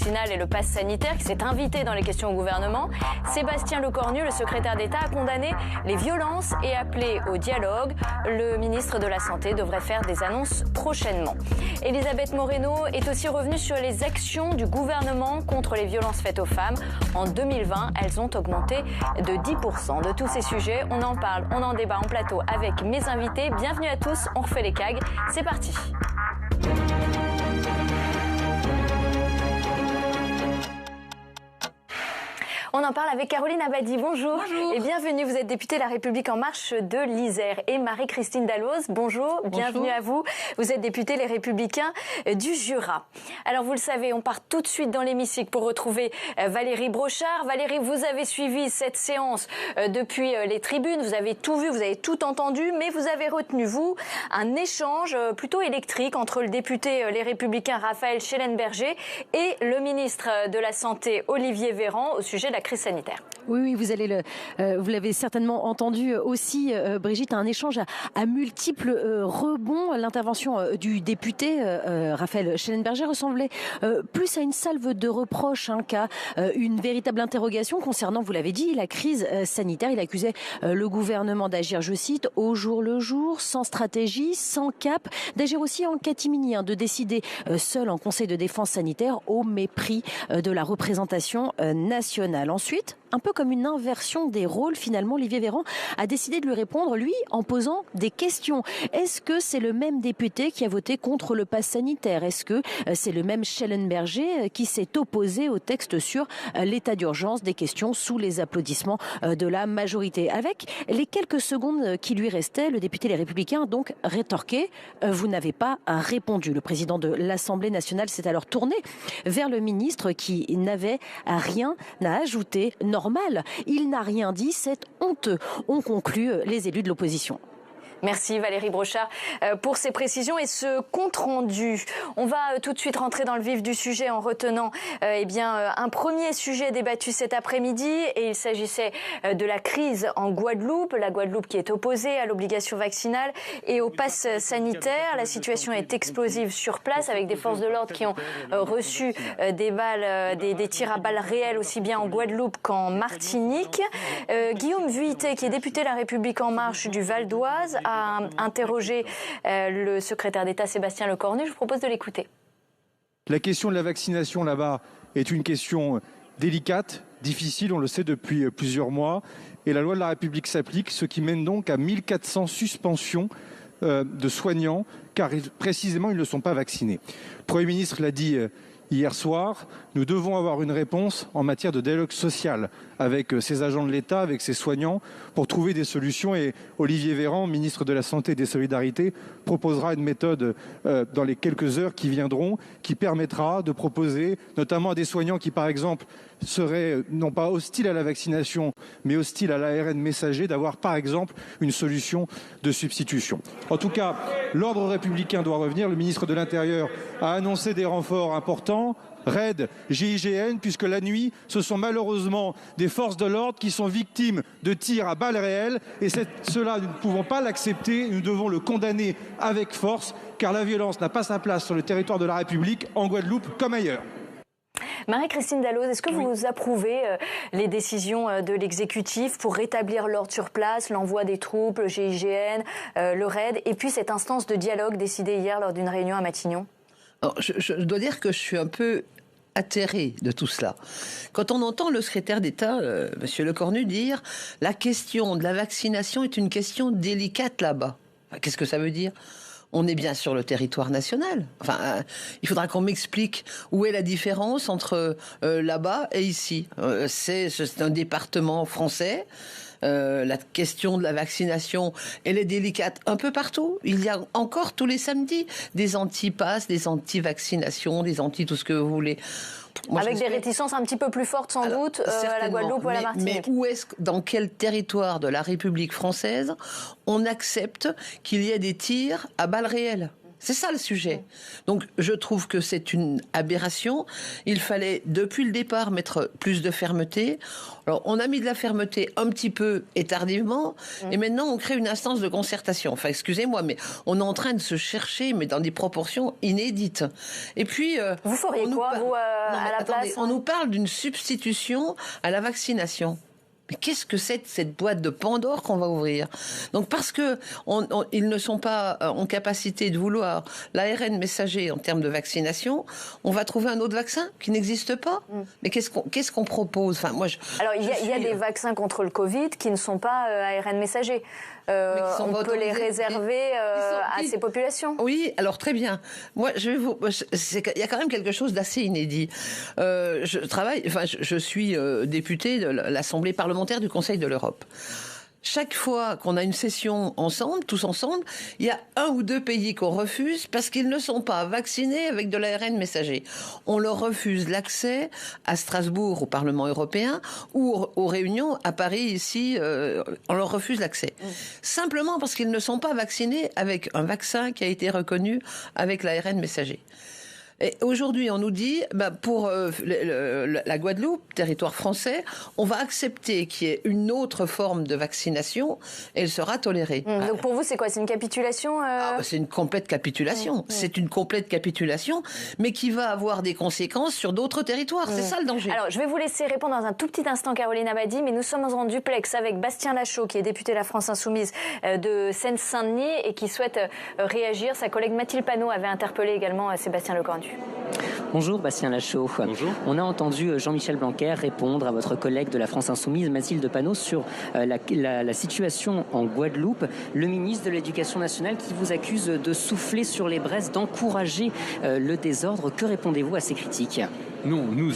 vaccinale et le pass sanitaire qui s'est invité dans les questions au gouvernement. Sébastien Lecornu, le secrétaire d'État, a condamné les violences et appelé au dialogue. Le ministre de la Santé devrait faire des annonces prochainement. Elisabeth Moreno est aussi revenue sur les actions du gouvernement contre les violences faites aux femmes. En 2020, elles ont augmenté de 10%. De tous ces sujets, on en parle, on en débat en plateau avec mes invités. Bienvenue à tous, on refait les CAG. C'est parti. On en parle avec Caroline Abadie. Bonjour. Bonjour. Et bienvenue. Vous êtes députée La République En Marche de l'Isère. Et Marie-Christine Dalloz. Bonjour. Bienvenue à vous. Vous êtes députée Les Républicains du Jura. Alors, vous le savez, on part tout de suite dans l'hémicycle pour retrouver Valérie Brochard. Valérie, vous avez suivi cette séance depuis les tribunes. Vous avez tout vu, vous avez tout entendu. Mais vous avez retenu, vous, un échange plutôt électrique entre le député Les Républicains Raphaël Schellenberger et le ministre de la Santé Olivier Véran au sujet de la crise sanitaire. Oui, vous l'avez certainement entendu aussi, Brigitte, un échange à multiples rebonds. L'intervention du député Raphaël Schellenberger ressemblait plus à une salve de reproches qu'à une véritable interrogation concernant, vous l'avez dit, la crise sanitaire. Il accusait le gouvernement d'agir, je cite, au jour le jour, sans stratégie, sans cap, d'agir aussi en catimini, de décider seul en Conseil de défense sanitaire au mépris de la représentation nationale. Ensuite, un peu comme une inversion des rôles, finalement, Olivier Véran a décidé de lui répondre, lui, en posant des questions. Est-ce que c'est le même député qui a voté contre le pass sanitaire? Est-ce que c'est le même Schellenberger qui s'est opposé au texte sur l'état d'urgence? Des questions sous les applaudissements de la majorité. Avec les quelques secondes qui lui restaient, le député Les Républicains a donc rétorqué « Vous n'avez pas répondu ». Le président de l'Assemblée nationale s'est alors tourné vers le ministre qui n'avait rien à ajouter. Normal, il n'a rien dit, c'est honteux, ont conclu les élus de l'opposition. Merci Valérie Brochard pour ces précisions et ce compte-rendu. On va tout de suite rentrer dans le vif du sujet en retenant un premier sujet débattu cet après-midi et il s'agissait de la crise en Guadeloupe. La Guadeloupe qui est opposée à l'obligation vaccinale et au pass sanitaire. La situation est explosive sur place avec des forces de l'ordre qui ont reçu des balles, des tirs à balles réelles aussi bien en Guadeloupe qu'en Martinique. Guillaume Vuilletet, qui est député La République En Marche du Val d'Oise, a interrogé le secrétaire d'État Sébastien Lecornu. Je vous propose de l'écouter. La question de la vaccination là-bas est une question délicate, difficile, on le sait depuis plusieurs mois. Et la loi de la République s'applique, ce qui mène donc à 1400 suspensions de soignants, car précisément ils ne sont pas vaccinés. Le Premier ministre l'a dit hier soir, nous devons avoir une réponse en matière de dialogue social avec ces agents de l'État, avec ces soignants, pour trouver des solutions. Et Olivier Véran, ministre de la Santé et des Solidarités, proposera une méthode dans les quelques heures qui viendront, qui permettra de proposer, notamment à des soignants qui, par exemple, seraient non pas hostiles à la vaccination, mais hostiles à l'ARN messager, d'avoir, par exemple, une solution de substitution. En tout cas, l'ordre républicain doit revenir. Le ministre de l'Intérieur a annoncé des renforts importants. RAID, GIGN, puisque la nuit, ce sont malheureusement des forces de l'ordre qui sont victimes de tirs à balles réelles. Et cela, nous ne pouvons pas l'accepter, nous devons le condamner avec force, car la violence n'a pas sa place sur le territoire de la République, en Guadeloupe comme ailleurs. Marie-Christine Dalloz, est-ce que vous approuvez les décisions de l'exécutif pour rétablir l'ordre sur place, l'envoi des troupes, le GIGN, le RAID, et puis cette instance de dialogue décidée hier lors d'une réunion à Matignon? Alors, je dois dire que je suis un peu atterré de tout cela. Quand on entend le secrétaire d'État, Monsieur Lecornu, dire « la question de la vaccination est une question délicate là-bas ». Qu'est-ce que ça veut dire ? On est bien sur le territoire national. Enfin, il faudra qu'on m'explique où est la différence entre là-bas et ici. C'est un département français. La question de la vaccination, elle est délicate un peu partout. Il y a encore tous les samedis des anti-passes, des anti-vaccinations, des anti-tout ce que vous voulez. Moi, avec des réticences un petit peu plus fortes sans doute à la Guadeloupe ou à la Martinique. Mais dans quel territoire de la République française on accepte qu'il y ait des tirs à balles réelles ? C'est ça le sujet. Donc je trouve que c'est une aberration. Il fallait depuis le départ mettre plus de fermeté. Alors on a mis de la fermeté un petit peu et tardivement, et maintenant on crée une instance de concertation. Enfin excusez-moi, mais on est en train de se chercher, mais dans des proportions inédites. Et puis vous feriez quoi, vous, à la place? On nous parle d'une substitution à la vaccination. Mais qu'est-ce que c'est cette boîte de Pandore qu'on va ouvrir? Donc parce que ils ne sont pas en capacité de vouloir l'ARN messager en termes de vaccination, on va trouver un autre vaccin qui n'existe pas. Mais qu'est-ce qu'on propose? Enfin, moi, alors il y a des vaccins contre le Covid qui ne sont pas ARN messager. On peut les réserver à ces populations. Oui, alors très bien. Moi, il y a quand même quelque chose d'assez inédit. Je suis députée de l'Assemblée parlementaire du Conseil de l'Europe. Chaque fois qu'on a une session ensemble, tous ensemble, il y a 1 ou 2 pays qu'on refuse parce qu'ils ne sont pas vaccinés avec de l'ARN messager. On leur refuse l'accès à Strasbourg au Parlement européen ou aux réunions à Paris ici, on leur refuse l'accès. Simplement parce qu'ils ne sont pas vaccinés avec un vaccin qui a été reconnu avec l'ARN messager. Et aujourd'hui, on nous dit, pour la Guadeloupe, territoire français, on va accepter qu'il y ait une autre forme de vaccination et elle sera tolérée. Donc pour vous, c'est quoi? C'est une capitulation C'est une complète capitulation. C'est une complète capitulation, mais qui va avoir des conséquences sur d'autres territoires. C'est ça le danger. Alors, je vais vous laisser répondre dans un tout petit instant, Caroline Abadie, mais nous sommes en duplex avec Bastien Lachaud, qui est député de la France Insoumise de Seine-Saint-Denis et qui souhaite réagir. Sa collègue Mathilde Panot avait interpellé également Sébastien Lecornu. Bonjour Bastien Lachaud. Bonjour. On a entendu Jean-Michel Blanquer répondre à votre collègue de la France Insoumise, Mathilde Panot, sur la situation en Guadeloupe. Le ministre de l'Éducation nationale qui vous accuse de souffler sur les braises, d'encourager le désordre. Que répondez-vous à ces critiques ? Non, nous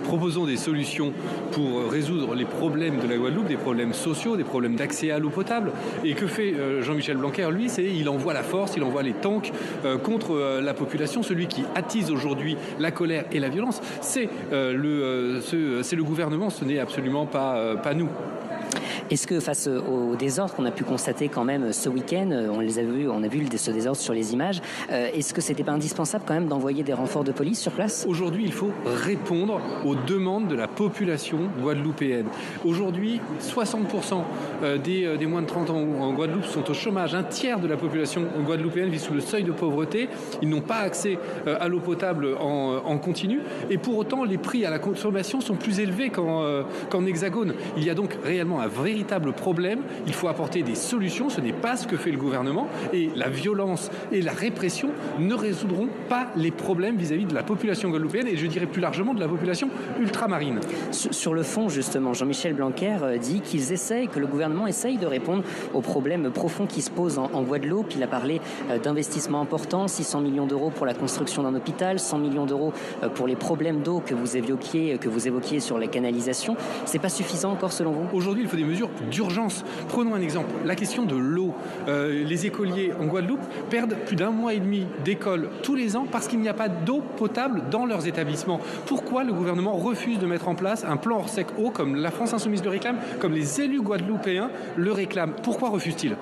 proposons des solutions pour résoudre les problèmes de la Guadeloupe, des problèmes sociaux, des problèmes d'accès à l'eau potable. Et que fait Jean-Michel Blanquer, lui? Il envoie la force, il envoie les tanks contre la population. Celui qui attise aujourd'hui la colère et la violence, c'est le gouvernement, ce n'est absolument pas nous. Est-ce que face au désordre qu'on a pu constater quand même ce week-end, on a vu ce désordre sur les images, est-ce que c'était pas indispensable quand même d'envoyer des renforts de police sur place? Aujourd'hui, il faut répondre aux demandes de la population guadeloupéenne. Aujourd'hui, 60% des moins de 30 ans en Guadeloupe sont au chômage. Un tiers de la population guadeloupéenne vit sous le seuil de pauvreté. Ils n'ont pas accès à l'eau potable en continu. Et pour autant, les prix à la consommation sont plus élevés qu'en Hexagone. Il y a donc réellement un véritable problème. Il faut apporter des solutions. Ce n'est pas ce que fait le gouvernement. Et la violence et la répression ne résoudront pas les problèmes vis-à-vis de la population guadeloupéenne et je dirais plus largement de la population ultramarine. Sur le fond, justement, Jean-Michel Blanquer dit que le gouvernement essaye de répondre aux problèmes profonds qui se posent en Guadeloupe. Il a parlé d'investissements importants, 600 millions d'euros pour la construction d'un hôpital, 100 millions d'euros pour les problèmes d'eau que vous évoquiez sur les canalisations. C'est pas suffisant encore selon vous? Aujourd'hui, il faut des mesures d'urgence. Prenons un exemple, la question de l'eau. Les écoliers en Guadeloupe perdent plus d'1 mois et demi d'école tous les ans parce qu'il n'y a pas d'eau potable dans leurs établissements. Pourquoi le gouvernement refuse de mettre en place un plan hors sec eau comme la France Insoumise le réclame, comme les élus guadeloupéens le réclament? Pourquoi refuse-t-il?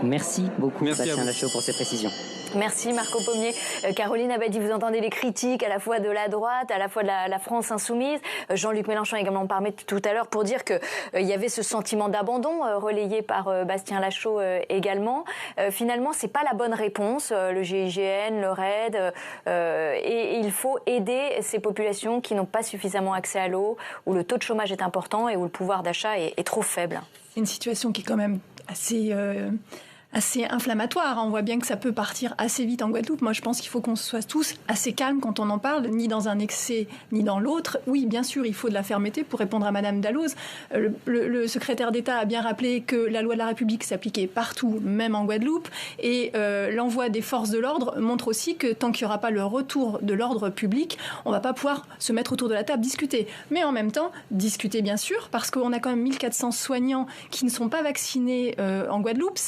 Merci beaucoup, Bastien Lachaud, pour ces précisions. Merci Marco Pommier. Caroline Abadie, vous entendez les critiques à la fois de la droite, à la fois de la France Insoumise. Jean-Luc Mélenchon a également parlé tout à l'heure pour dire qu'il y avait ce sentiment d'abandon relayé par Bastien Lachaud également. Finalement, c'est pas la bonne réponse. Le GIGN, le RAID, et il faut aider ces populations qui n'ont pas suffisamment accès à l'eau, où le taux de chômage est important et où le pouvoir d'achat est trop faible. C'est une situation qui est quand même assez inflammatoire. On voit bien que ça peut partir assez vite en Guadeloupe. Moi, je pense qu'il faut qu'on soit tous assez calmes quand on en parle, ni dans un excès, ni dans l'autre. Oui, bien sûr, il faut de la fermeté pour répondre à Madame Dalloz. Le secrétaire d'État a bien rappelé que la loi de la République s'appliquait partout, même en Guadeloupe. Et l'envoi des forces de l'ordre montre aussi que tant qu'il n'y aura pas le retour de l'ordre public, on ne va pas pouvoir se mettre autour de la table, discuter. Mais en même temps, discuter bien sûr, parce qu'on a quand même 1400 soignants qui ne sont pas vaccinés en Guadeloupe.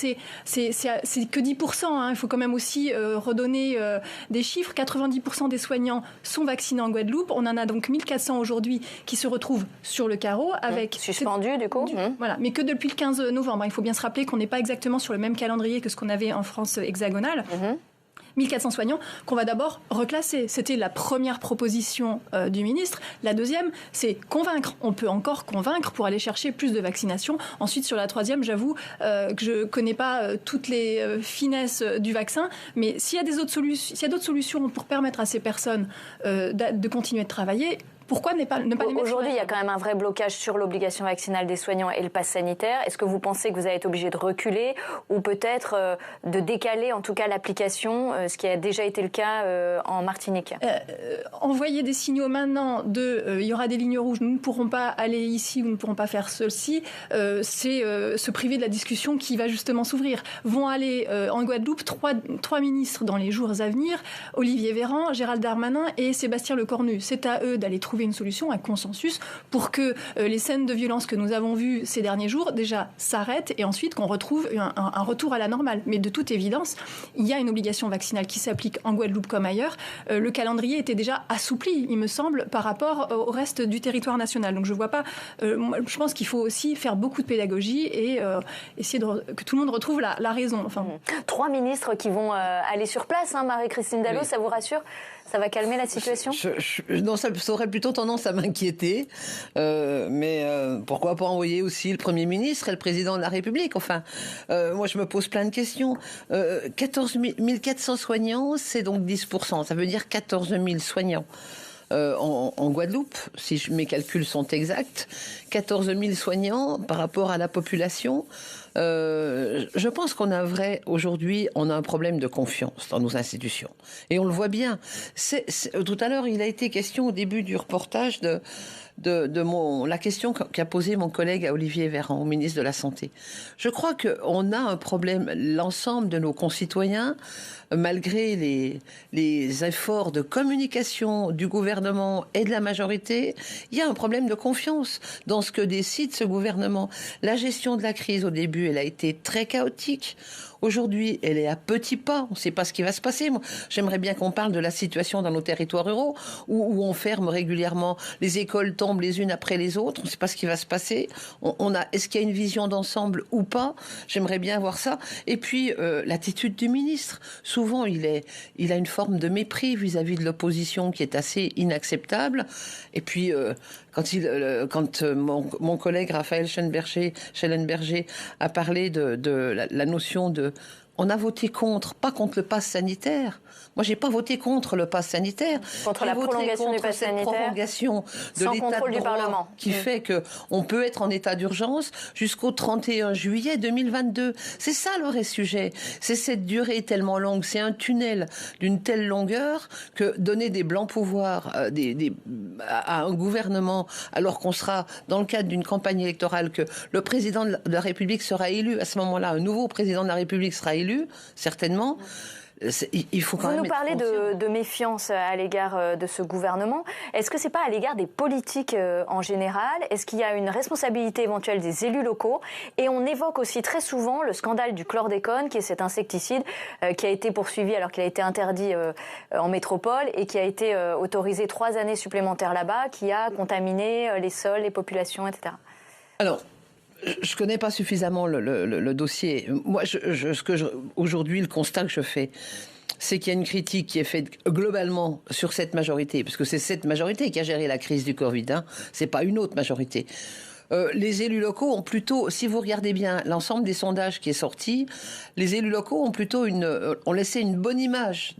c'est que 10%. Hein. Il faut quand même aussi redonner des chiffres. 90% des soignants sont vaccinés en Guadeloupe. On en a donc 1400 aujourd'hui qui se retrouvent sur le carreau avec... Suspendus, du coup. Voilà, mais que depuis le 15 novembre. Il faut bien se rappeler qu'on n'est pas exactement sur le même calendrier que ce qu'on avait en France hexagonale. 1400 soignants qu'on va d'abord reclasser. C'était la première proposition du ministre. La deuxième, c'est convaincre. On peut encore convaincre pour aller chercher plus de vaccination. Ensuite, sur la troisième, j'avoue que je ne connais pas toutes les finesses du vaccin, mais s'il y a d'autres solutions pour permettre à ces personnes de continuer de travailler, pourquoi ne pas les mettre? Aujourd'hui, il y a quand même un vrai blocage sur l'obligation vaccinale des soignants et le pass sanitaire. Est-ce que vous pensez que vous allez être obligé de reculer ou peut-être de décaler en tout cas l'application, ce qui a déjà été le cas en Martinique? Envoyer des signaux maintenant il y aura des lignes rouges, nous ne pourrons pas aller ici, nous ne pourrons pas faire ceci, c'est se priver de la discussion qui va justement s'ouvrir. Vont aller en Guadeloupe trois ministres dans les jours à venir, Olivier Véran, Gérald Darmanin et Sébastien Lecornu. C'est à eux d'aller trouver une solution, un consensus pour que les scènes de violence que nous avons vues ces derniers jours déjà s'arrêtent et ensuite qu'on retrouve un retour à la normale. Mais de toute évidence, il y a une obligation vaccinale qui s'applique en Guadeloupe comme ailleurs. Le calendrier était déjà assoupli, il me semble, par rapport au reste du territoire national. Donc je vois pas... je pense qu'il faut aussi faire beaucoup de pédagogie et essayer que tout le monde retrouve la raison. Enfin, 3 ministres qui vont aller sur place, hein, Marie-Christine Dalloz, oui. Ça vous rassure? Ça va calmer la situation? Non, ça aurait plutôt tendance à m'inquiéter. Mais pourquoi pas envoyer aussi le Premier ministre et le Président de la République? Enfin, moi, je me pose plein de questions. 14 400 soignants, c'est donc 10%. Ça veut dire 14 000 soignants. En Guadeloupe, si mes calculs sont exacts, 14 000 soignants par rapport à la population. Je pense aujourd'hui, on a un problème de confiance dans nos institutions. Et on le voit bien. Tout à l'heure, il a été question au début du reportage de la question qu'a posée mon collègue à Olivier Véran, au ministre de la Santé. Je crois qu'on a un problème, l'ensemble de nos concitoyens, malgré les efforts de communication du gouvernement et de la majorité, il y a un problème de confiance dans ce que décide ce gouvernement. La gestion de la crise, au début, elle a été très chaotique. Aujourd'hui, elle est à petits pas. On ne sait pas ce qui va se passer. Moi, j'aimerais bien qu'on parle de la situation dans nos territoires ruraux, où on ferme régulièrement. Les écoles tombent les unes après les autres. On ne sait pas ce qui va se passer. Est-ce qu'il y a une vision d'ensemble ou pas? J'aimerais bien voir ça. Et puis, l'attitude du ministre. Souvent, il a une forme de mépris vis-à-vis de l'opposition qui est assez inacceptable. Et puis, quand mon collègue Raphaël Schellenberger a parlé de la notion de... On a voté pas contre le pass sanitaire. Moi, j'ai pas voté contre le pass sanitaire. Contre la prolongation du pass sanitaire. Prolongation de l'état de droit qui fait que on peut être en état d'urgence jusqu'au 31 juillet 2022. C'est ça le vrai sujet. C'est cette durée tellement longue. C'est un tunnel d'une telle longueur que donner des blancs pouvoirs à un gouvernement alors qu'on sera dans le cadre d'une campagne électorale, que le président de la République sera élu à ce moment-là, un nouveau président de la République sera élu, certainement. Il faut quand même. Vous nous parlez de méfiance à l'égard de ce gouvernement. Est-ce que c'est pas à l'égard des politiques en général? Est-ce qu'il y a une responsabilité éventuelle des élus locaux? Et on évoque aussi très souvent le scandale du chlordécone, qui est cet insecticide qui a été poursuivi alors qu'il a été interdit en métropole et qui a été autorisé 3 années supplémentaires là-bas, qui a contaminé les sols, les populations, etc. Alors, je ne connais pas suffisamment le dossier. Moi, aujourd'hui, le constat que je fais, c'est qu'il y a une critique qui est faite globalement sur cette majorité, parce que c'est cette majorité qui a géré la crise du Covid, hein. C'est pas une autre majorité. Les élus locaux ont plutôt, si vous regardez bien l'ensemble des sondages qui est sorti, les élus locaux ont plutôt ont laissé une bonne image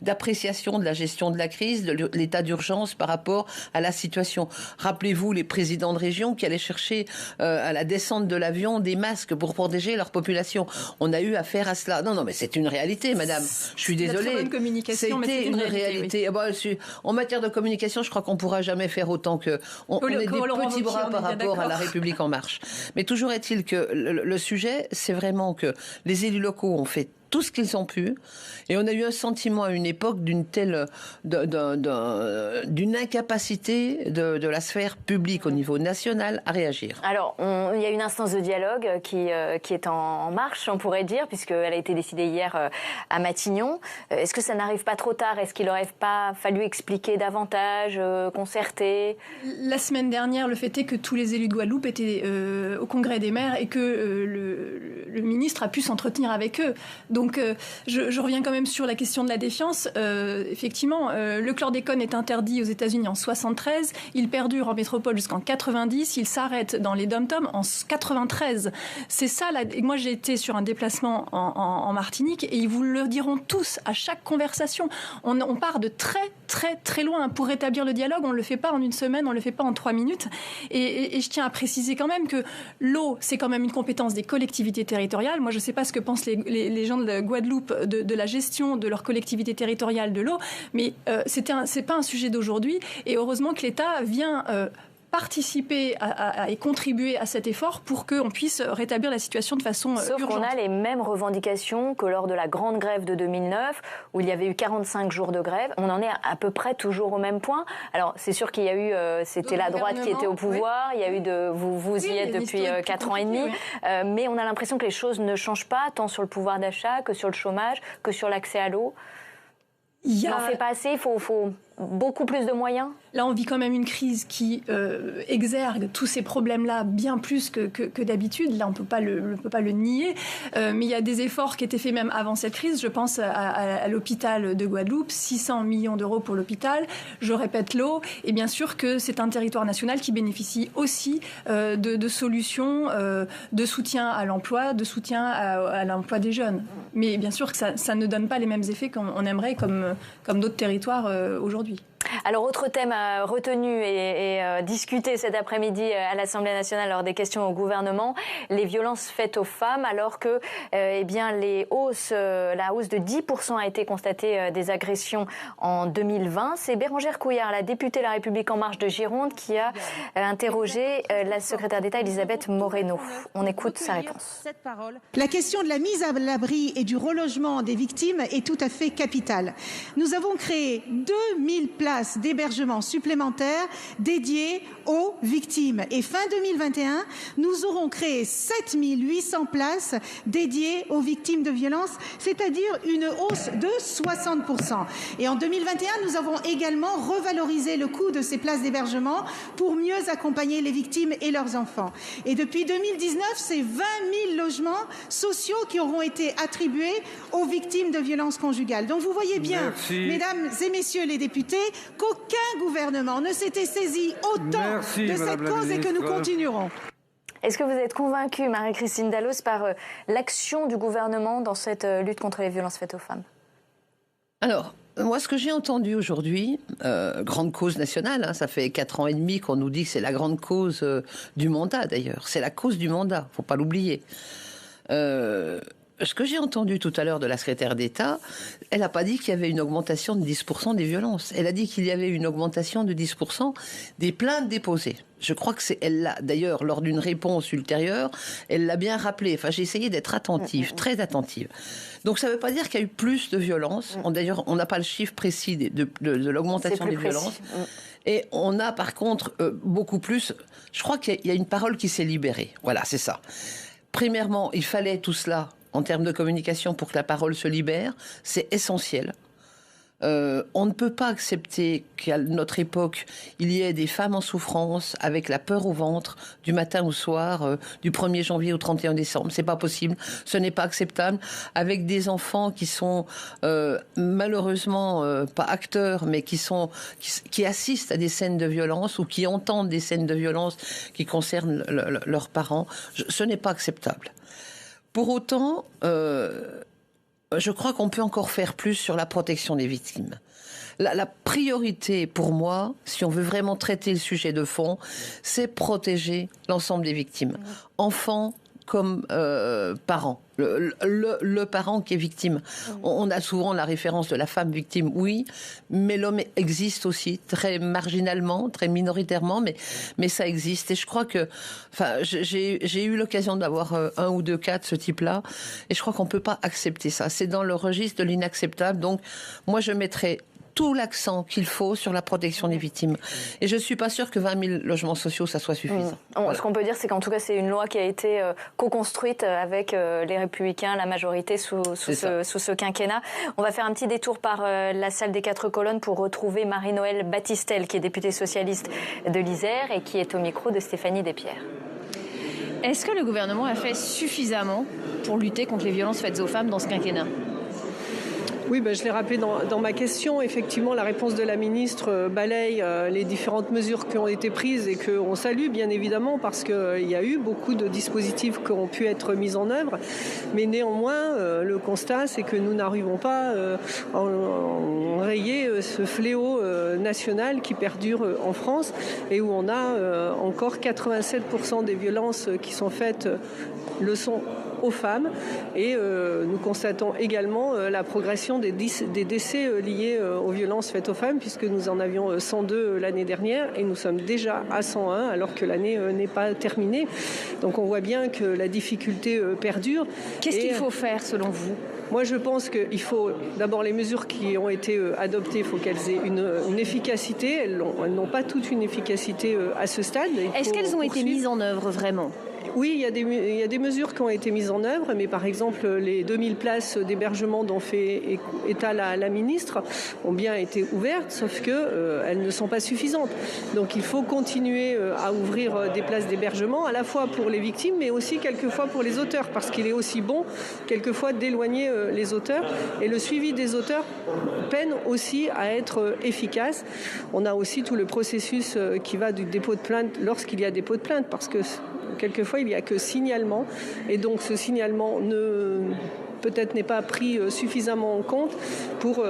d'appréciation de la gestion de la crise, de l'état d'urgence par rapport à la situation. Rappelez-vous les présidents de région qui allaient chercher à la descente de l'avion des masques pour protéger leur population. On a eu affaire à cela. Non, mais c'est une réalité, madame. Je suis désolée. Très bonne communication, c'était une réalité. Oui. En matière de communication, je crois qu'on ne pourra jamais faire autant que... On est des petits bras par rapport à la République en marche. Mais toujours est-il que le sujet, c'est vraiment que les élus locaux ont fait tout ce qu'ils ont pu. Et on a eu un sentiment à une époque d'une incapacité de la sphère publique au niveau national à réagir. Alors, il y a une instance de dialogue qui est en marche, on pourrait dire, puisqu'elle a été décidée hier à Matignon. Est-ce que ça n'arrive pas trop tard? Est-ce qu'il n'aurait pas fallu expliquer davantage, concerter? La semaine dernière, le fait est que tous les élus de Guadeloupe étaient au Congrès des maires et que le ministre a pu s'entretenir avec eux. Donc, je reviens quand même sur la question de la défiance. Effectivement, le chlordécone est interdit aux États-Unis en 73. Il perdure en métropole jusqu'en 90. Il s'arrête dans les dom-toms en 93. C'est ça. Moi, j'ai été sur un déplacement en Martinique et ils vous le diront tous à chaque conversation. On part de très, très, très loin. Pour rétablir le dialogue, on ne le fait pas en une semaine, on ne le fait pas en 3 minutes. Et je tiens à préciser quand même que l'eau, c'est quand même une compétence des collectivités territoriales. Moi, je ne sais pas ce que pensent les gens de Guadeloupe de la gestion de leur collectivité territoriale de l'eau, mais c'est pas un sujet d'aujourd'hui. Et heureusement que l'État vient participer et contribuer à cet effort pour qu'on puisse rétablir la situation de façon urgente. Sauf qu'on a les mêmes revendications que lors de la grande grève de 2009, où il y avait eu 45 jours de grève. On en est à peu près toujours au même point. Alors, c'est sûr qu'il y a eu... c'était la droite qui était au pouvoir. Oui. Il y a eu vous y êtes depuis 4 ans et demi. Oui. Mais on a l'impression que les choses ne changent pas, tant sur le pouvoir d'achat que sur le chômage, que sur l'accès à l'eau. On n'en fait pas assez, il faut beaucoup plus de moyens. Là, on vit quand même une crise qui exergue tous ces problèmes-là bien plus que d'habitude. Là, on ne peut pas le nier. Mais il y a des efforts qui étaient faits même avant cette crise. Je pense à l'hôpital de Guadeloupe, 600 millions d'euros pour l'hôpital. Je répète l'eau. Et bien sûr que c'est un territoire national qui bénéficie aussi de solutions, de soutien à l'emploi, de soutien à l'emploi des jeunes. Mais bien sûr que ça ne donne pas les mêmes effets qu'on aimerait comme d'autres territoires aujourd'hui. Alors, autre thème retenu et discuté cet après-midi à l'Assemblée nationale lors des questions au gouvernement, les violences faites aux femmes, alors que la hausse de 10% a été constatée des agressions en 2020. C'est Bérengère Couillard, la députée de La République En Marche de Gironde, qui a interrogé la secrétaire d'État Elisabeth Moreno. On écoute sa réponse. La question de la mise à l'abri et du relogement des victimes est tout à fait capitale. Nous avons créé 2000 places d'hébergement supplémentaires dédiées aux victimes. Et fin 2021, nous aurons créé 7800 places dédiées aux victimes de violences, c'est-à-dire une hausse de 60%. Et en 2021, nous avons également revalorisé le coût de ces places d'hébergement pour mieux accompagner les victimes et leurs enfants. Et depuis 2019, c'est 20 000 logements sociaux qui auront été attribués aux victimes de violences conjugales. Donc vous voyez bien, mesdames et messieurs les députés, qu'aucun gouvernement ne s'était saisi autant de cette cause et que nous continuerons. Est-ce que vous êtes convaincue, Marie-Christine Dalloz, par l'action du gouvernement dans cette lutte contre les violences faites aux femmes? Alors, moi, ce que j'ai entendu aujourd'hui, grande cause nationale, ça fait 4 ans et demi qu'on nous dit que c'est la grande cause du mandat, d'ailleurs. C'est la cause du mandat, faut pas l'oublier. Ce que j'ai entendu tout à l'heure de la secrétaire d'État, elle n'a pas dit qu'il y avait une augmentation de 10% des violences. Elle a dit qu'il y avait une augmentation de 10% des plaintes déposées. Je crois que elle l'a, d'ailleurs, lors d'une réponse ultérieure, elle l'a bien rappelé. Enfin, j'ai essayé d'être attentive, très attentive. Donc, ça ne veut pas dire qu'il y a eu plus de violences. D'ailleurs, on n'a pas le chiffre précis de l'augmentation des violences. Et on a, par contre, beaucoup plus... Je crois qu'il y a une parole qui s'est libérée. Voilà, c'est ça. Premièrement, il fallait tout cela en termes de communication pour que la parole se libère. C'est essentiel. On ne peut pas accepter qu'à notre époque, il y ait des femmes en souffrance avec la peur au ventre du matin au soir, du 1er janvier au 31 décembre. C'est pas possible. Ce n'est pas acceptable. Avec des enfants qui sont malheureusement pas acteurs, mais qui assistent à des scènes de violence ou qui entendent des scènes de violence qui concernent leurs parents. Ce n'est pas acceptable. Pour autant, je crois qu'on peut encore faire plus sur la protection des victimes. La priorité pour moi, si on veut vraiment traiter le sujet de fond, c'est protéger l'ensemble des victimes. Enfants, comme parent. Le parent qui est victime. On a souvent la référence de la femme victime, oui, mais l'homme existe aussi, très marginalement, très minoritairement, mais ça existe. Et je crois que, j'ai eu l'occasion d'avoir un ou deux cas de ce type-là, et je crois qu'on ne peut pas accepter ça. C'est dans le registre de l'inacceptable. Donc, moi, je mettrais tout l'accent qu'il faut sur la protection des victimes. Et je ne suis pas sûre que 20 000 logements sociaux, ça soit suffisant. Voilà. Ce qu'on peut dire, c'est qu'en tout cas, c'est une loi qui a été co-construite avec les Républicains, la majorité sous ce quinquennat. On va faire un petit détour par la salle des 4 colonnes pour retrouver Marie-Noëlle Battistel, qui est députée socialiste de l'Isère et qui est au micro de Stéphanie Despierres. Est-ce que le gouvernement a fait suffisamment pour lutter contre les violences faites aux femmes dans ce quinquennat ? Oui, je l'ai rappelé dans ma question. Effectivement, la réponse de la ministre balaye les différentes mesures qui ont été prises et qu'on salue bien évidemment parce qu'il y a eu beaucoup de dispositifs qui ont pu être mis en œuvre. Mais néanmoins, le constat, c'est que nous n'arrivons pas à enrayer ce fléau national qui perdure en France et où on a encore 87% des violences qui sont faites le sont aux femmes et nous constatons également la progression des décès liés aux violences faites aux femmes puisque nous en avions 102 l'année dernière et nous sommes déjà à 101 alors que l'année n'est pas terminée. Donc on voit bien que la difficulté perdure. Qu'est-ce qu'il faut faire selon vous ? Moi, je pense qu'il faut d'abord les mesures qui ont été adoptées, il faut qu'elles aient une efficacité. Elles n'ont pas toute une efficacité à ce stade. Est-ce qu'elles ont été mises en œuvre vraiment ? Oui, il y a des mesures qui ont été mises en œuvre, mais par exemple, les 2000 places d'hébergement dont fait état la ministre ont bien été ouvertes, sauf qu'elles ne sont pas suffisantes. Donc il faut continuer à ouvrir des places d'hébergement, à la fois pour les victimes, mais aussi quelquefois pour les auteurs, parce qu'il est aussi bon, quelquefois, d'éloigner les auteurs. Et le suivi des auteurs peine aussi à être efficace. On a aussi tout le processus qui va du dépôt de plainte lorsqu'il y a dépôt de plainte, parce que quelquefois, il n'y a que signalement. Et donc, ce signalement peut-être n'est pas pris suffisamment en compte pour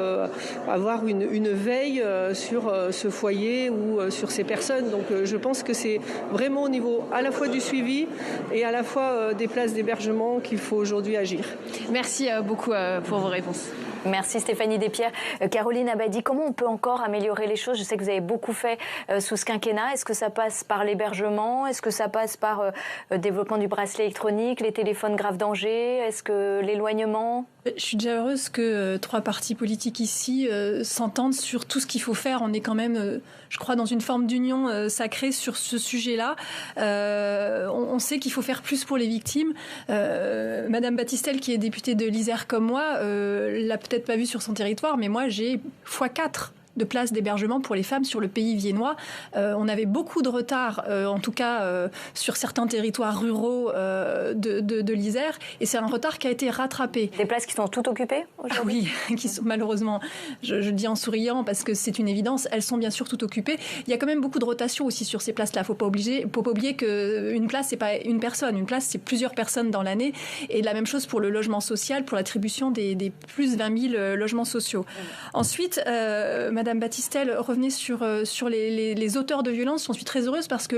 avoir une veille sur ce foyer ou sur ces personnes. Donc, je pense que c'est vraiment au niveau à la fois du suivi et à la fois des places d'hébergement qu'il faut aujourd'hui agir. Merci beaucoup pour vos réponses. Merci Stéphanie Despierres. Caroline Abadie, comment on peut encore améliorer les choses ? Je sais que vous avez beaucoup fait sous ce quinquennat. Est-ce que ça passe par l'hébergement ? Est-ce que ça passe par le développement du bracelet électronique, les téléphones grave danger ? Est-ce que l'éloignement ? Je suis déjà heureuse que 3 partis politiques ici s'entendent sur tout ce qu'il faut faire. On est quand même, je crois, dans une forme d'union sacrée sur ce sujet-là. On sait qu'il faut faire plus pour les victimes. Madame Battistel, qui est députée de l'Isère comme moi, l'a peut-être pas vu sur son territoire, mais moi j'ai x4 de places d'hébergement pour les femmes sur le pays viennois. On avait beaucoup de retard, en tout cas sur certains territoires ruraux de l'Isère, et c'est un retard qui a été rattrapé. Des places qui sont toutes occupées aujourd'hui ? Oui, qui sont malheureusement, je dis en souriant parce que c'est une évidence, elles sont bien sûr toutes occupées. Il y a quand même beaucoup de rotation aussi sur ces places-là. Faut pas oublier qu'une place, c'est pas une personne. Une place, c'est plusieurs personnes dans l'année. Et la même chose pour le logement social, pour l'attribution des plus 20 000 logements sociaux. Ensuite, Madame Battistel revenait sur les auteurs de violences. J'en suis très heureuse parce que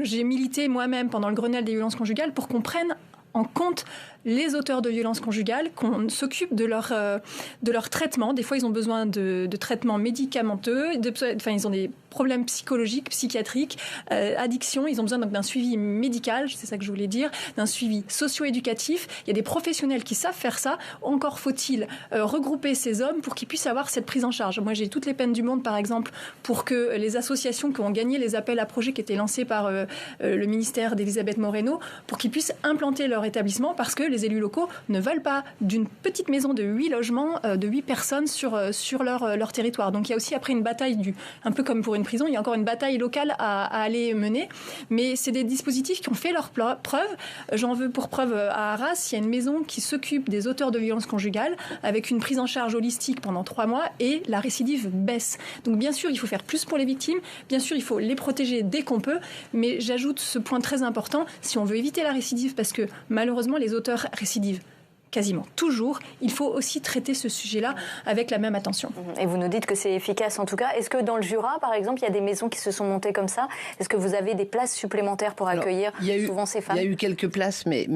j'ai milité moi-même pendant le Grenelle des violences conjugales pour qu'on prenne en compte les auteurs de violences conjugales, qu'on s'occupe de leur traitement. Des fois, ils ont besoin de traitements médicamenteux, ils ont des problèmes psychologiques, psychiatriques, addiction. Ils ont besoin donc d'un suivi médical, c'est ça que je voulais dire, d'un suivi socio-éducatif. Il y a des professionnels qui savent faire ça. Encore faut-il regrouper ces hommes pour qu'ils puissent avoir cette prise en charge. Moi, j'ai toutes les peines du monde, par exemple, pour que les associations qui ont gagné les appels à projets qui étaient lancés par le ministère d'Elisabeth Moreno, pour qu'ils puissent implanter leur établissement, parce que les élus locaux ne veulent pas d'une petite maison de 8 logements, de 8 personnes sur leur territoire. Donc il y a aussi après une bataille, un peu comme pour une prison, il y a encore une bataille locale à aller mener. Mais c'est des dispositifs qui ont fait leur preuve. J'en veux pour preuve à Arras, il y a une maison qui s'occupe des auteurs de violences conjugales avec une prise en charge holistique pendant 3 mois et la récidive baisse. Donc bien sûr, il faut faire plus pour les victimes. Bien sûr, il faut les protéger dès qu'on peut. Mais j'ajoute ce point très important, si on veut éviter la récidive, parce que malheureusement, les auteurs récidivent quasiment toujours, il faut aussi traiter ce sujet-là avec la même attention. Et vous nous dites que c'est efficace en tout cas. Est-ce que dans le Jura, par exemple, il y a des maisons qui se sont montées comme ça? Est-ce que vous avez des places supplémentaires pour accueillir souvent ces femmes? Il y a eu quelques places, mais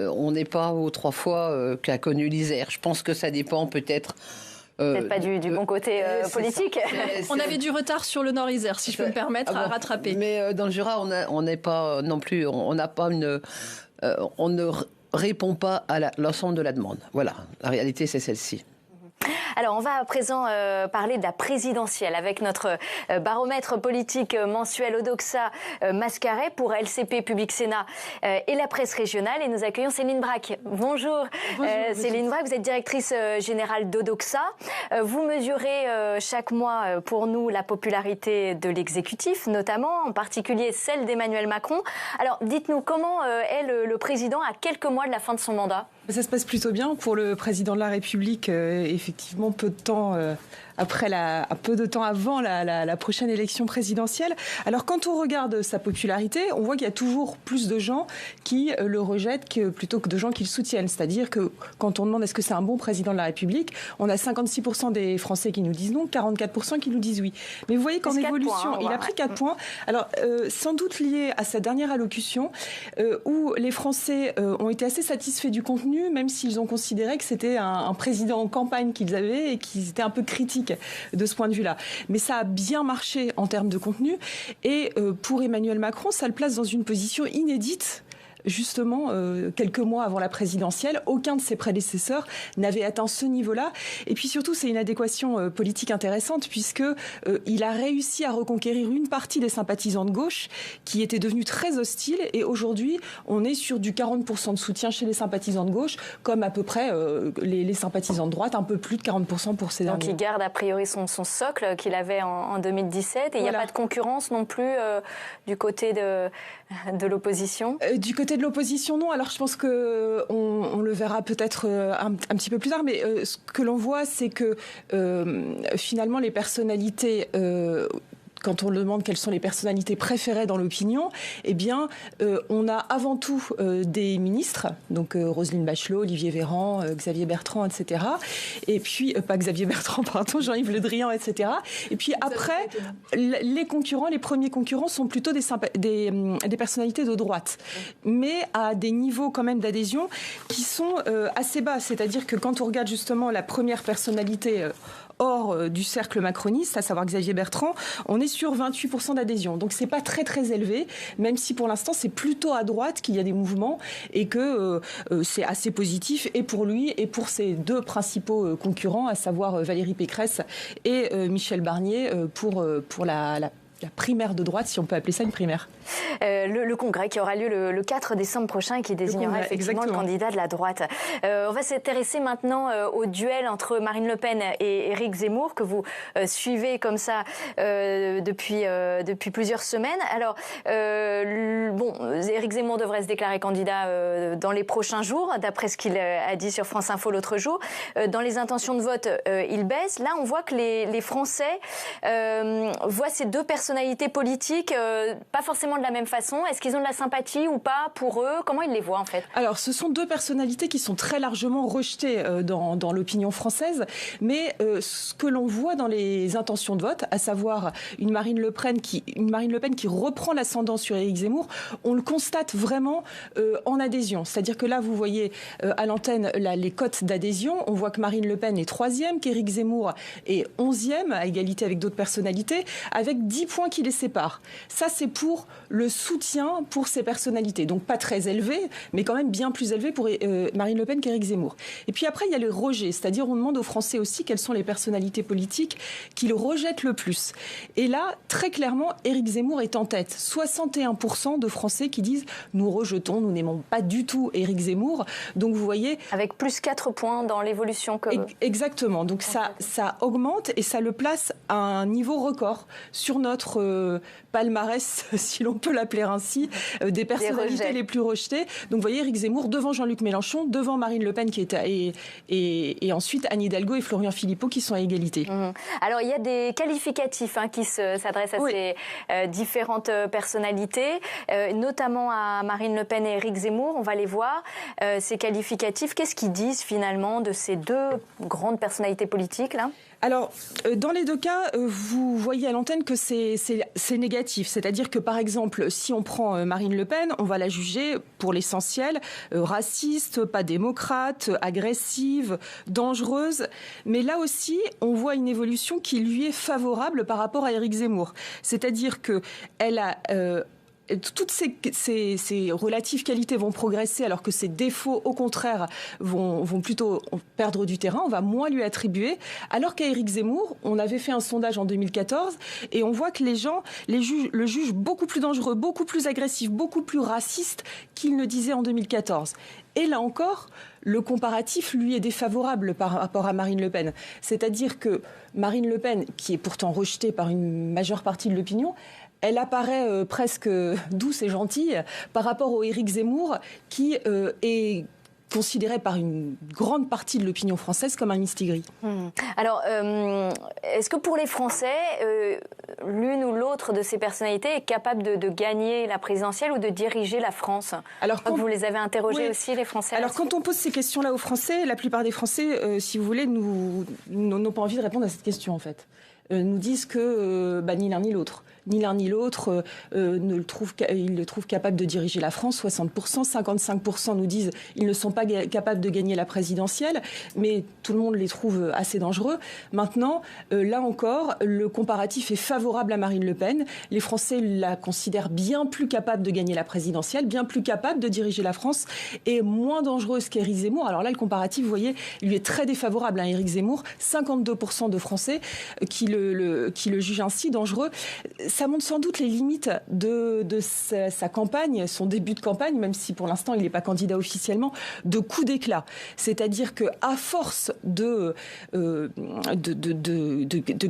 on n'est pas aux 3 fois qu'a connu l'Isère. Je pense que ça dépend peut-être... Peut-être pas du bon côté politique. On avait du retard sur le Nord-Isère, si je peux me permettre, à rattraper. Mais dans le Jura, on n'est pas non plus... On n'a pas une... on ne répond pas à l'ensemble de la demande. Voilà, la réalité, c'est celle-ci. Alors, on va à présent parler de la présidentielle avec notre baromètre politique mensuel Odoxa Mascaret pour LCP Public Sénat et la presse régionale. Et nous accueillons Céline Braque. Bonjour. Céline Braque, vous êtes directrice générale d'Odoxa. Vous mesurez chaque mois pour nous la popularité de l'exécutif, notamment, en particulier celle d'Emmanuel Macron. Alors, dites-nous, comment est le président à quelques mois de la fin de son mandat? Ça se passe plutôt bien pour le président de la République, effectivement, peu de temps avant la prochaine élection présidentielle. Alors, quand on regarde sa popularité, on voit qu'il y a toujours plus de gens qui le rejettent plutôt que de gens qui le soutiennent. C'est-à-dire que quand on demande est-ce que c'est un bon président de la République, on a 56% des Français qui nous disent non, 44% qui nous disent oui. Mais vous voyez qu'en évolution, il a pris 4 points. Alors, sans doute lié à sa dernière allocution, où les Français ont été assez satisfaits du contenu, même s'ils ont considéré que c'était un président en campagne qu'ils avaient et qu'ils étaient un peu critiques de ce point de vue-là. Mais ça a bien marché en termes de contenu. Et pour Emmanuel Macron, ça le place dans une position inédite. Justement, quelques mois avant la présidentielle, aucun de ses prédécesseurs n'avait atteint ce niveau-là. Et puis surtout, c'est une adéquation politique intéressante puisque il a réussi à reconquérir une partie des sympathisants de gauche qui étaient devenus très hostiles. Et aujourd'hui, on est sur du 40% de soutien chez les sympathisants de gauche, comme à peu près les sympathisants de droite, un peu plus de 40% pour ces derniers. Donc il garde a priori son socle qu'il avait en 2017. Et il n'y a pas de concurrence non plus du côté de l'opposition? Du côté de l'opposition, non. Alors je pense qu'on le verra peut-être un petit peu plus tard, mais ce que l'on voit, c'est que finalement les personnalités... quand on demande quelles sont les personnalités préférées dans l'opinion, eh bien, on a avant tout des ministres, donc Roselyne Bachelot, Olivier Véran, Xavier Bertrand, etc. Et puis, pas Xavier Bertrand, pardon, Jean-Yves Le Drian, etc. Et puis après, les concurrents, les premiers concurrents sont plutôt des personnalités de droite, mais à des niveaux quand même d'adhésion qui sont assez bas. C'est-à-dire que quand on regarde justement la première personnalité hors du cercle macroniste, à savoir Xavier Bertrand, on est sur 28% d'adhésion. Donc c'est pas très très élevé, même si pour l'instant c'est plutôt à droite qu'il y a des mouvements et que c'est assez positif et pour lui et pour ses 2 principaux concurrents, à savoir Valérie Pécresse et Michel Barnier pour la primaire de droite, si on peut appeler ça une primaire. Le congrès qui aura lieu le 4 décembre prochain et qui désignera effectivement le candidat de la droite. On va s'intéresser maintenant au duel entre Marine Le Pen et Éric Zemmour que vous suivez comme ça depuis plusieurs semaines. Alors, Éric Zemmour devrait se déclarer candidat dans les prochains jours, d'après ce qu'il a dit sur France Info l'autre jour. Dans les intentions de vote, il baisse. Là, on voit que les Français voient ces 2 personnalités politiques pas forcément de la même façon. Est-ce qu'ils ont de la sympathie ou pas pour eux? Comment ils les voient en fait? Alors, ce sont 2 personnalités qui sont très largement rejetées dans l'opinion française, mais ce que l'on voit dans les intentions de vote, à savoir une Marine Le Pen qui reprend l'ascendant sur Éric Zemmour, on le constate vraiment en adhésion. C'est-à-dire que là, vous voyez à l'antenne les cotes d'adhésion. On voit que Marine Le Pen est 3e, qu'Éric Zemmour est 11e, à égalité avec d'autres personnalités, avec 10 points qui les séparent. Ça, c'est pour le soutien pour ces personnalités. Donc pas très élevé, mais quand même bien plus élevé pour Marine Le Pen qu'Éric Zemmour. Et puis après, il y a le rejet. C'est-à-dire, on demande aux Français aussi quelles sont les personnalités politiques qu'ils rejettent le plus. Et là, très clairement, Éric Zemmour est en tête. 61% de Français qui disent « nous rejetons, nous n'aimons pas du tout Éric Zemmour ». Donc vous voyez... Avec plus 4 points dans l'évolution que... Exactement. Donc ça augmente et ça le place à un niveau record sur notre notre palmarès, si l'on peut l'appeler ainsi, des personnalités les plus rejetées. Donc vous voyez, Éric Zemmour devant Jean-Luc Mélenchon, devant Marine Le Pen qui est et ensuite Anne Hidalgo et Florian Philippot qui sont à égalité. Alors il y a des qualificatifs qui s'adressent à ces différentes personnalités, notamment à Marine Le Pen et Éric Zemmour. On va les voir. Ces qualificatifs, qu'est-ce qu'ils disent finalement de ces deux grandes personnalités politiques là ? Alors, dans les deux cas, vous voyez à l'antenne que c'est négatif. C'est-à-dire que, par exemple, si on prend Marine Le Pen, on va la juger, pour l'essentiel, raciste, pas démocrate, agressive, dangereuse. Mais là aussi, on voit une évolution qui lui est favorable par rapport à Éric Zemmour. C'est-à-dire qu'elle a... toutes ces relatives qualités vont progresser alors que ses défauts, au contraire, vont plutôt perdre du terrain. On va moins lui attribuer. Alors qu'à Éric Zemmour, on avait fait un sondage en 2014 et on voit que les gens le jugent beaucoup plus dangereux, beaucoup plus agressif, beaucoup plus raciste qu'il ne disait en 2014. Et là encore, le comparatif, lui, est défavorable par rapport à Marine Le Pen. C'est-à-dire que Marine Le Pen, qui est pourtant rejetée par une majeure partie de l'opinion, elle apparaît presque douce et gentille par rapport au Éric Zemmour qui est considéré par une grande partie de l'opinion française comme un mistigris. Alors, est-ce que pour les Français, l'une ou l'autre de ces personnalités est capable de gagner la présidentielle ou de diriger la France ? Alors, quand vous les avez interrogés aussi, les Français. Alors, quand on pose ces questions-là aux Français, la plupart des Français, si vous voulez, n'ont pas envie de répondre à cette question, en fait. Nous disent que ni l'un ni l'autre. Ni l'un ni l'autre ils le trouvent capable de diriger la France, 60%. 55% nous disent qu'ils ne sont pas capables de gagner la présidentielle, mais tout le monde les trouve assez dangereux. Maintenant, là encore, le comparatif est favorable à Marine Le Pen. Les Français la considèrent bien plus capable de gagner la présidentielle, bien plus capable de diriger la France et moins dangereuse qu'Éric Zemmour. Alors là, le comparatif, vous voyez, lui est très défavorable à Éric Zemmour. 52% de Français qui le jugent ainsi dangereux. Ça montre sans doute les limites de sa campagne, son début de campagne, même si pour l'instant il n'est pas candidat officiellement, de coup d'éclat. C'est-à-dire qu'à force de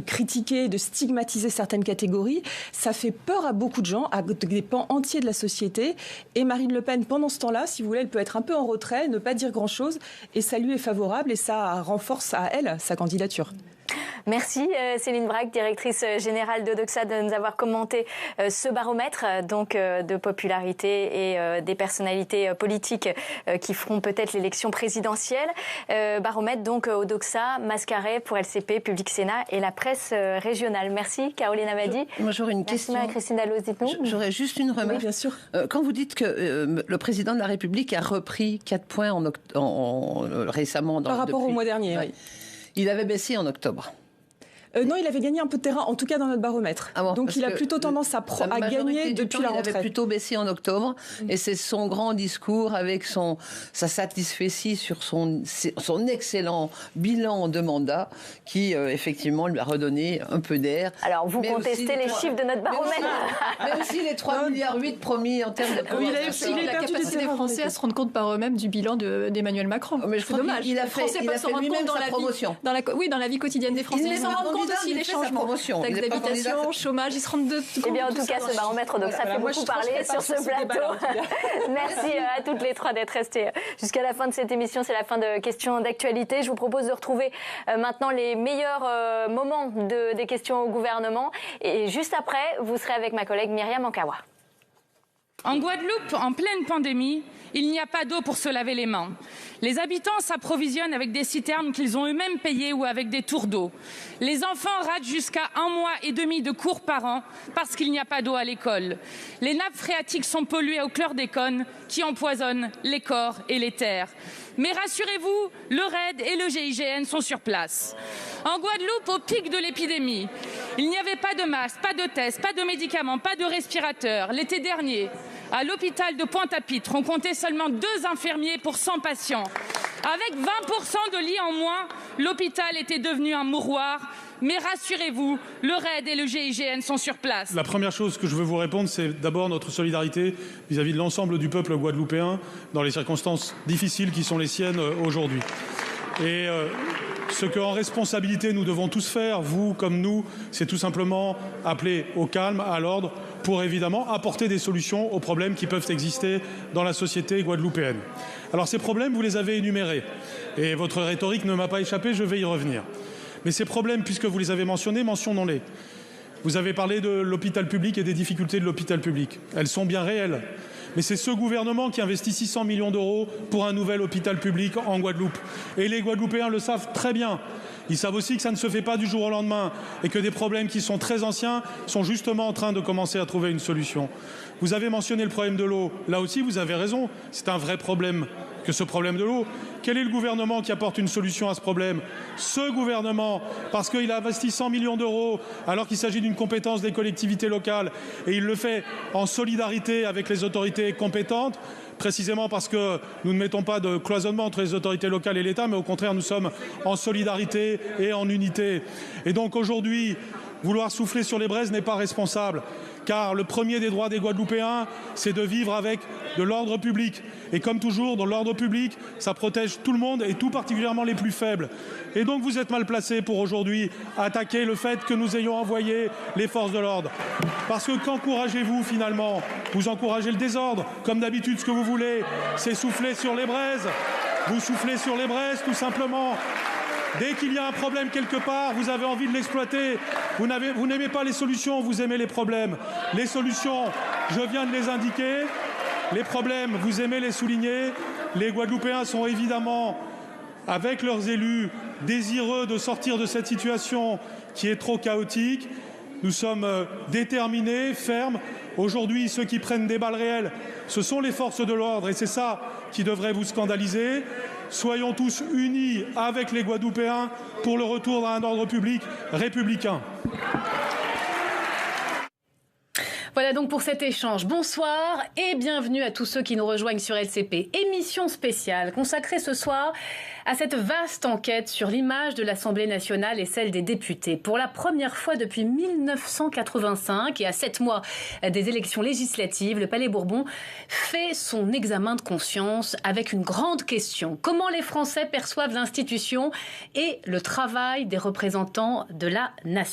critiquer, de stigmatiser certaines catégories, ça fait peur à beaucoup de gens, à des pans entiers de la société. Et Marine Le Pen, pendant ce temps-là, si vous voulez, elle peut être un peu en retrait, ne pas dire grand-chose, et ça lui est favorable et ça renforce à elle sa candidature. Merci Céline Bracq, directrice générale d'Odoxa, de nous avoir commenté ce baromètre donc de popularité et des personnalités politiques qui feront peut-être l'élection présidentielle. Baromètre donc Odoxa, Mascaret pour LCP, Public Sénat et la presse régionale. Merci Caroline Amadi. Moi j'aurais une question. Marie-Christine Dalloz, dites-nous. J'aurais juste une remarque. Oui, bien sûr. Quand vous dites que le président de la République a repris 4 points récemment... Par rapport au mois dernier, oui. Il avait baissé en octobre. Non, il avait gagné un peu de terrain, en tout cas dans notre baromètre. Ah bon, donc il a plutôt tendance à gagner depuis la rentrée. Il avait plutôt baissé en octobre, et c'est son grand discours avec sa satisfaction sur son excellent bilan de mandat qui effectivement lui a redonné un peu d'air. Alors vous contestez les chiffres de notre baromètre. Même si les 3,8 milliards promis en termes de promotion. Il a la capacité des Français à se rendre compte par eux-mêmes du bilan d'Emmanuel Macron. Mais je crois dommage. qu'il a fait lui-même sa promotion. Dans la vie quotidienne des Français. Ils s'en rendent compte aussi des changements. Taxe d'habitation, chômage, ils se rendent de tout compte. Eh bien, en tout cas, ce baromètre, donc ça fait beaucoup parler sur ce plateau. Merci à toutes les trois d'être restées jusqu'à la fin de cette émission. C'est la fin de questions d'actualité. Je vous propose de retrouver maintenant les meilleurs moments des questions au gouvernement. Et juste après, vous serez avec ma collègue Myriam Ankawa. En Guadeloupe, en pleine pandémie, il n'y a pas d'eau pour se laver les mains. Les habitants s'approvisionnent avec des citernes qu'ils ont eux-mêmes payées ou avec des tours d'eau. Les enfants ratent jusqu'à 1 mois et demi de cours par an parce qu'il n'y a pas d'eau à l'école. Les nappes phréatiques sont polluées au chlordécone qui empoisonne les corps et les terres. Mais rassurez-vous, le RAID et le GIGN sont sur place. En Guadeloupe, au pic de l'épidémie, il n'y avait pas de masques, pas de tests, pas de médicaments, pas de respirateurs. L'été dernier, à l'hôpital de Pointe-à-Pitre, on comptait seulement 2 infirmiers pour 100 patients. Avec 20% de lits en moins, l'hôpital était devenu un mouroir. Mais rassurez-vous, le RAID et le GIGN sont sur place. La première chose que je veux vous répondre, c'est d'abord notre solidarité vis-à-vis de l'ensemble du peuple guadeloupéen dans les circonstances difficiles qui sont les siennes aujourd'hui. Et ce qu'en responsabilité nous devons tous faire, vous comme nous, c'est tout simplement appeler au calme, à l'ordre, pour évidemment apporter des solutions aux problèmes qui peuvent exister dans la société guadeloupéenne. Alors ces problèmes, vous les avez énumérés. Et votre rhétorique ne m'a pas échappé, je vais y revenir. Mais ces problèmes, puisque vous les avez mentionnés, mentionnons-les. Vous avez parlé de l'hôpital public et des difficultés de l'hôpital public. Elles sont bien réelles. Mais c'est ce gouvernement qui investit 600 millions d'euros pour un nouvel hôpital public en Guadeloupe. Et les Guadeloupéens le savent très bien. Ils savent aussi que ça ne se fait pas du jour au lendemain et que des problèmes qui sont très anciens sont justement en train de commencer à trouver une solution. Vous avez mentionné le problème de l'eau. Là aussi, vous avez raison. C'est un vrai problème que ce problème de l'eau. Quel est le gouvernement qui apporte une solution à ce problème? Ce gouvernement, parce qu'il a investi 100 millions d'euros alors qu'il s'agit d'une compétence des collectivités locales et il le fait en solidarité avec les autorités compétentes, précisément parce que nous ne mettons pas de cloisonnement entre les autorités locales et l'État, mais au contraire, nous sommes en solidarité et en unité. Et donc aujourd'hui, vouloir souffler sur les braises n'est pas responsable, car le premier des droits des Guadeloupéens, c'est de vivre avec de l'ordre public. Et comme toujours, dans l'ordre public, ça protège tout le monde et tout particulièrement les plus faibles. Et donc vous êtes mal placés pour aujourd'hui attaquer le fait que nous ayons envoyé les forces de l'ordre. Parce que qu'encouragez-vous finalement? Vous encouragez le désordre. Comme d'habitude, ce que vous voulez, c'est souffler sur les braises. Vous soufflez sur les braises, tout simplement. Dès qu'il y a un problème quelque part, vous avez envie de l'exploiter. Vous n'aimez pas les solutions, vous aimez les problèmes. Les solutions, je viens de les indiquer. Les problèmes, vous aimez les souligner. Les Guadeloupéens sont évidemment, avec leurs élus, désireux de sortir de cette situation qui est trop chaotique. Nous sommes déterminés, fermes. Aujourd'hui, ceux qui prennent des balles réelles, ce sont les forces de l'ordre et c'est ça qui devrait vous scandaliser. Soyons tous unis avec les Guadeloupéens pour le retour à un ordre public républicain. Voilà donc pour cet échange. Bonsoir et bienvenue à tous ceux qui nous rejoignent sur LCP. Émission spéciale consacrée ce soir à cette vaste enquête sur l'image de l'Assemblée nationale et celle des députés. Pour la première fois depuis 1985 et à 7 mois des élections législatives, le Palais Bourbon fait son examen de conscience avec une grande question. Comment les Français perçoivent l'institution et le travail des représentants de la nation ?